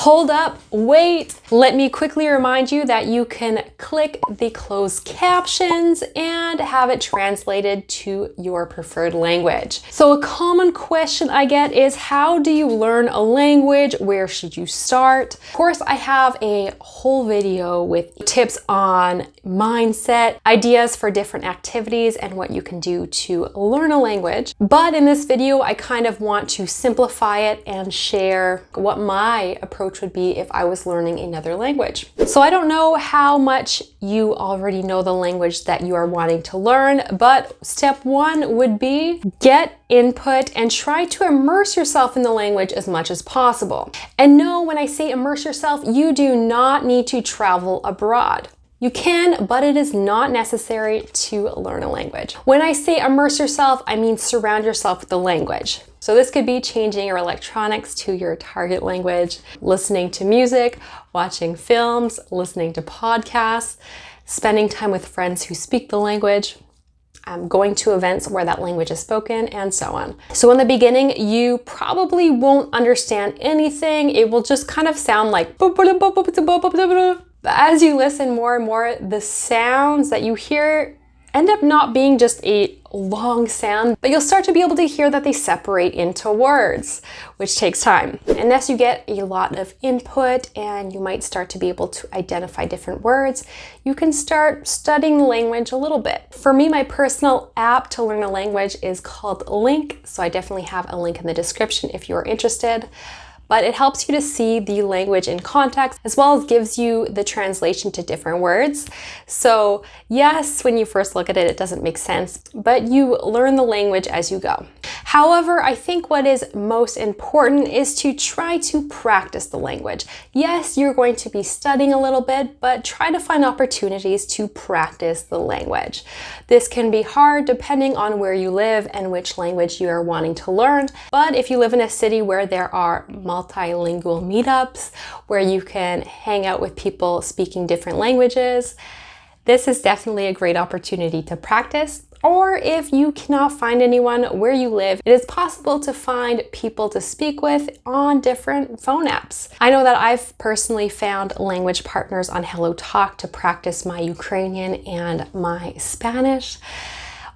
Hold up, wait. Let me quickly remind you that you can click the closed captions and have it translated to your preferred language. So a common question I get is, how do you learn a language? Where should you start? Of course, I have a whole video with tips on mindset, ideas for different activities, and what you can do to learn a language. But in this video, I kind of want to simplify it and share what my approach would be if I was learning another language. So I don't know how much you already know the language that you are wanting to learn, but step one would be get input and try to immerse yourself in the language as much as possible. And no, when I say immerse yourself, you do not need to travel abroad. You can, but it is not necessary to learn a language. When I say immerse yourself, I mean surround yourself with the language. So this could be changing your electronics to your target language, listening to music, watching films, listening to podcasts, spending time with friends who speak the language, going to events where that language is spoken, and so on. So in the beginning, you probably won't understand anything. It will just kind of sound like as you listen more and more, the sounds that you hear end up not being just a long sound, but you'll start to be able to hear that they separate into words, which takes time. And as you get a lot of input and you might start to be able to identify different words, you can start studying the language a little bit. For me, my personal app to learn a language is called Link, so I definitely have a link in the description if you're interested. But it helps you to see the language in context, as well as gives you the translation to different words. So yes, when you first look at it, it doesn't make sense, but you learn the language as you go. However, I think what is most important is to try to practice the language. Yes, you're going to be studying a little bit, but try to find opportunities to practice the language. This can be hard depending on where you live and which language you are wanting to learn. But if you live in a city where there are multilingual meetups, where you can hang out with people speaking different languages, this is definitely a great opportunity to practice. Or if you cannot find anyone where you live, it is possible to find people to speak with on different phone apps. I know that I've personally found language partners on Hello Talk to practice my Ukrainian and my Spanish,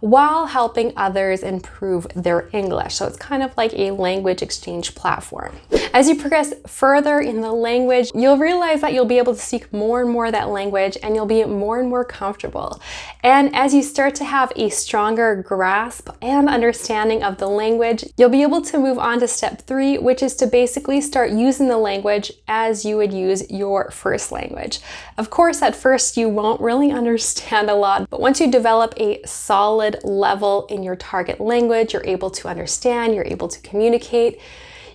while helping others improve their English. So it's kind of like a language exchange platform. As you progress further in the language, you'll realize that you'll be able to speak more and more that language, and you'll be more and more comfortable. And as you start to have a stronger grasp and understanding of the language, you'll be able to move on to step 3, which is to basically start using the language as you would use your first language. Of course, at first you won't really understand a lot, but once you develop a solid level in your target language, you're able to understand, you're able to communicate,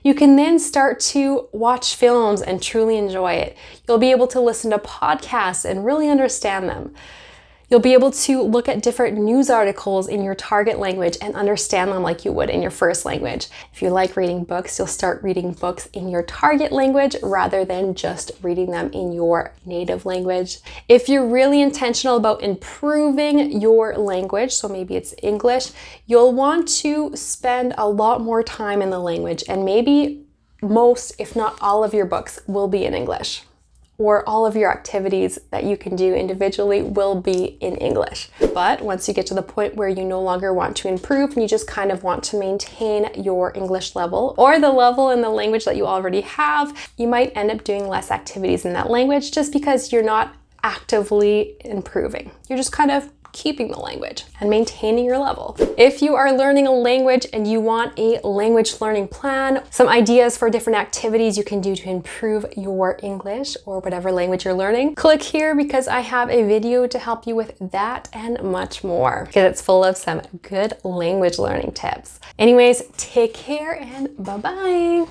you can then start to watch films and truly enjoy it. You'll be able to listen to podcasts and really understand them. You'll be able to look at different news articles in your target language and understand them like you would in your first language. If you like reading books, you'll start reading books in your target language rather than just reading them in your native language. If you're really intentional about improving your language, so maybe it's English, you'll want to spend a lot more time in the language, and maybe most, if not all of your books will be in English, or all of your activities that you can do individually will be in English. But once you get to the point where you no longer want to improve and you just kind of want to maintain your English level or the level in the language that you already have, you might end up doing less activities in that language just because you're not actively improving. You're just kind of keeping the language and maintaining your level. If you are learning a language and you want a language learning plan, some ideas for different activities you can do to improve your English or whatever language you're learning, click here because I have a video to help you with that and much more, because it's full of some good language learning tips. Anyways, take care and bye-bye.